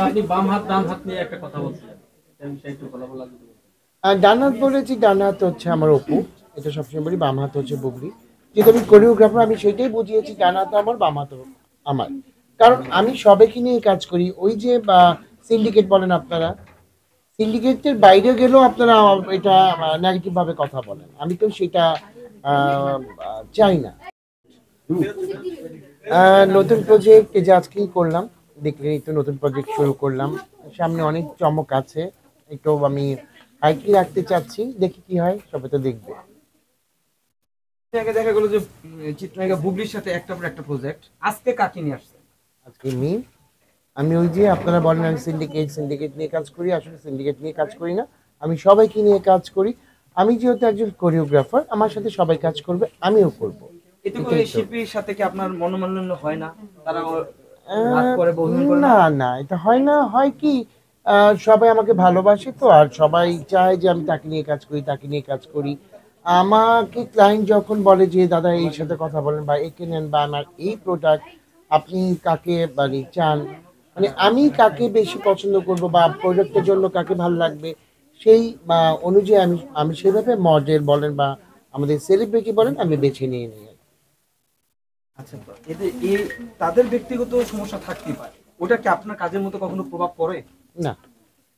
আপনি বাম হাত ডান হাত নিয়ে একটা কথা বলছিলেন, এটা বিষয়ে একটু বলা যদি বলতেন। ডান হাত বলেছি, ডান হাত হচ্ছে আমার অপু, এটা সবসময় বলি। বাম হাত হচ্ছে বুবলি। যেহেতু আমি কোরিওগ্রাফার, আমি সেটাই বুঝিয়েছি, ডান হাত আমার, বাম হাত আমার। কারণ আমি সবাইকে নিয়ে কাজ করি। ওই যে সিন্ডিকেট বলেন আপনারা, সিন্ডিকেটের বাইরে গেলেও আপনারা এটা নেগেটিভ ভাবে কথা বলেন। আমি তো সেটা চাই না। নতুন প্রজেক্ট এই যে আজকেই করলাম, দেখলেই তো নতুন প্রজেক্ট শুরু করলাম। সামনে অনেক চমক আছে, একটু আমি হাইকি রাখতে চাচ্ছি, দেখি কি হয়, সবাই তো দেখবে। আগে দেখা গেল যে চিত্রনায়িকা বুবলির সাথে একটা পর একটা প্রজেক্ট, আজকে কাকে নিয়ে আসছে? আজকে আমি ওই যে আপনারা বলেন আমি সিন্ডিকেট সিন্ডিকেট নিয়ে কাজ করি, আসলে সিন্ডিকেট নিয়ে কাজ করি না, আমি সবাইকে নিয়ে কাজ করি। আমি যেহেতু একজন কোরিওগ্রাফার, আমার সাথে সবাই কাজ করবে, আমিও করব। এতে করে এটাই তো। শিল্পীর সাথে কি আপনার মনোমালিন্য হয় না? তারা রাগ করে বা অভিমান করে না? না না, এটা হয় না। হয় কি, সবাই আমাকে ভালোবাসে তো, আর সবাই চায় যে আমি তাকে নিয়ে কাজ করি, তাকে নিয়ে কাজ করি। আমাকে ক্লায়েন্ট যখন বলে যে দাদা এর সাথে কথা বলেন, বা একে নেন, বা আমার এই প্রোডাক্ট আপনি কাকে মানে চান, মানে আমি কাকে বেশি পছন্দ করব, বা প্রোডাক্টের জন্য কাকে ভালো লাগবে, সেই অনুযায়ী আমি আমি সেভাবে মডেল বলেন বা আমাদের সেলিব্রিটি বলেন, আমি বেছে নিয়ে নিই। আচ্ছা, তো এতে এই তাদের ব্যক্তিগত সমস্যা থাকতেই পারে, ওটা কি আপনার কাজের মতো কখনো প্রভাব পড়ে? না,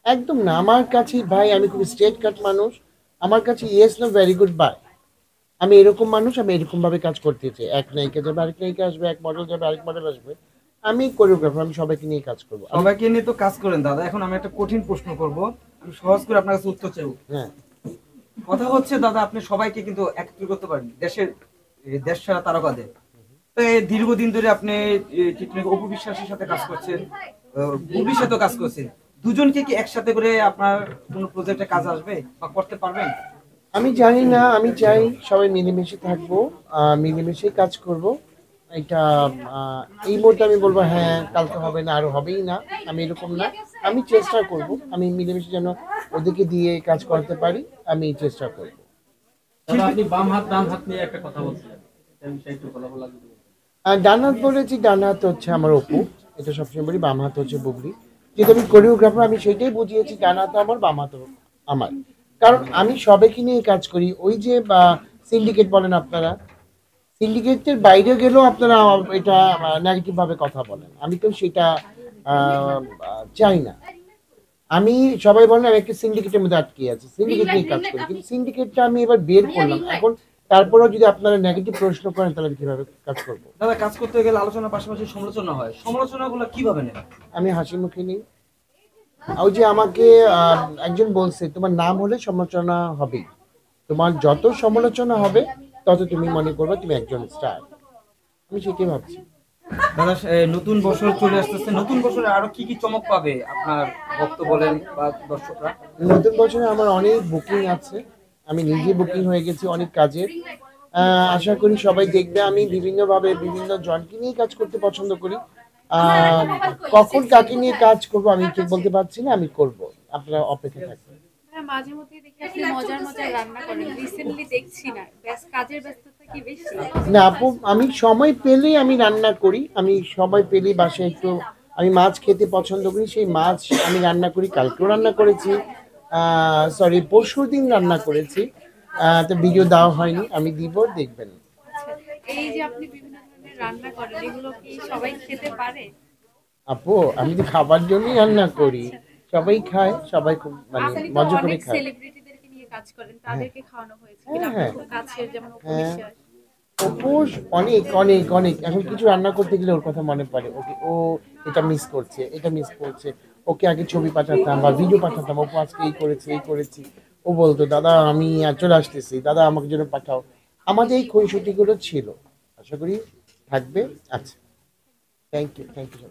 একদম না। আমার কাছে ভাই, আমি খুব স্ট্রেট কাট মানুষ। আমার কাছে yes no very good bye. আমি এরকম মানুষ, আমি এরকম ভাবে কাজ করতে চাই। এক নায়িকা যাবে, আরেক নায়িকা আসবে, এক মডেল যাবে, আরেক মডেল আসবে। আমি কোরিওগ্রাফার, আমি সবাইকে নিয়ে কাজ করবো। সবাইকে নিয়ে তো কাজ করেন দাদা, এখন আমি একটা কঠিন প্রশ্ন করব, আমি সহজ করে আপনার কাছে উত্তর চাইবো। হ্যাঁ, কথা হচ্ছে দাদা, আপনি সবাইকে কিন্তু একত্রিত করতে পারেন দেশের দেশ সেরা তারকাদের। তো এই দীর্ঘদিন ধরে আপনি চিত্রনায়ক অপু বিশ্বাসের সাথে কাজ করছেন, বুবির সাথেও কাজ করছেন, দুজনকে কি একসাথে করে আপনার কোনো প্রজেক্টে কাজ আসবে বা করতে পারবেন? আমি জানি না, আমি চাই সবাই মিলেমিশে থাকবো, মিলেমিশে কাজ করব। এটা এই মুহূর্তে আমি বলবো হ্যাঁ কালকে হবে না, আরো হবেই না, আমি এরকম না। আমি চেষ্টা করব, আমি মিলেমিশে যেন ওদেরকে দিয়ে কাজ করতে পারি, আমি চেষ্টা করব। আপনি বাম হাত ডান হাত নিয়ে একটা কথা বলছিলেন, এটা বিষয়ে একটু বলা যদি বলতেন। ডান হাত বলেছি, ডান হাত হচ্ছে আমার অপু, এটা সবসময় বলি। বাম হাত হচ্ছে বুবলি। যেহেতু আমি কোরিওগ্রাফার, আমি সেটাই বুঝিয়েছি, ডান হাত আমার, বাম হাত আমার। কারণ আমি সবাইকে নিয়ে কাজ করি। ওই যে সিন্ডিকেট বলেন আপনারা, সিন্ডিকেটের বাইরে গেলেও আপনারা এটা নেগেটিভ ভাবে কথা বলেন। আমি তো সেটা চাই না। আমি সবাই বলেন আমি একটা সিন্ডিকেটের মধ্যে আটকে আছি, সিন্ডিকেট নিয়ে কাজ করি, কিন্তু সিন্ডিকেটটা আমি এবার বের করলাম। এখন তারপরেও যদি আপনারা নেগেটিভ প্রশ্ন করেন, তাহলে আমি কিভাবে কাজ করবো? দাদা, কাজ করতে গেলে আলোচনার পাশাপাশি সমালোচনা হয়, সমালোচনাগুলো কিভাবে নেন? আমি হাসি মুখে নিই। ওই যে আমাকে একজন বলছে তোমার নাম হলে সমালোচনা হবেই, তোমার যত সমালোচনা হবে তত তুমি মনে করবে তুমি একজন স্টার। আমি সেটাই ভাবছি। দাদা, নতুন বছর চলে আসতেছে, নতুন বছরে আরো কি কি চমক পাবে আপনার ভক্ত বলেন বা দর্শকরা? নতুন বছরে আমার অনেক বুকিং আছে, আমি নিজে বুকিং হয়ে গেছি অনেক কাজের। আশা করি সবাই দেখবে। আমি বিভিন্নভাবে বিভিন্ন জনকে নিয়ে কাজ করতে পছন্দ করি। আহ, কখন কাকে নিয়ে কাজ করব আমি ঠিক বলতে পারছি না, আমি করব। আপনারা অপেক্ষা থাকবেন। হ্যাঁ, মাঝে মধ্যেই দেখি আপনি মজার মজার রান্না করেন। রিসেন্টলি দেখছি না। কাজের ব্যস্ততা কি বেশি? না আপু, আমি সময় পেলেই আমি রান্না করি। আমি সময় পেলেই বাসায় একটু, আমি মাছ খেতে পছন্দ করি, সেই মাছ আমি রান্না করি। কালকেও রান্না করেছি, সরি পরশুর দিন রান্না করেছি। তো ভিডিও দেওয়া হয়নি, আমি দিব, দেখবেন। আচ্ছা, এই যে আপনি বিভিন্ন ধরনের রান্না করেন, এগুলো কি সবাই খেতে পারে? আপু, আমি তো খাবার জন্যই রান্না করি, আচ্ছা, সবাই খায়, সবাই খুব মানে আপনি তো মজা করে অনেক খায়। সেলিব্রিটিদেরকে নিয়ে কাজ করেন, হ্যাঁ তাদেরকে খাওয়ানো হয়েছে হ্যাঁ কিনা? আপনার হ্যাঁ খুব কাছের, যেমন অপু হ্যাঁ। বিশ্বাস। উপোস অনেক অনেক অনেক, এখন কিছু রান্না করতে গেলে ওর কথা মনে পড়ে, ওকে ও এটা মিস করছে, এটা মিস করছে। ওকে আগে ছবি পাঠাতাম বা ভিডিও পাঠাতাম, ওপো আজকে এই করেছে, এই করেছি। ও বলতো দাদা আমি চলে আসতেছি, দাদা আমাকে জন্য পাঠাও। আমাদের এই খুনসুটিগুলো ছিল, আশা করি থাকবে। আচ্ছা, থ্যাংক ইউ, থ্যাংক ইউ।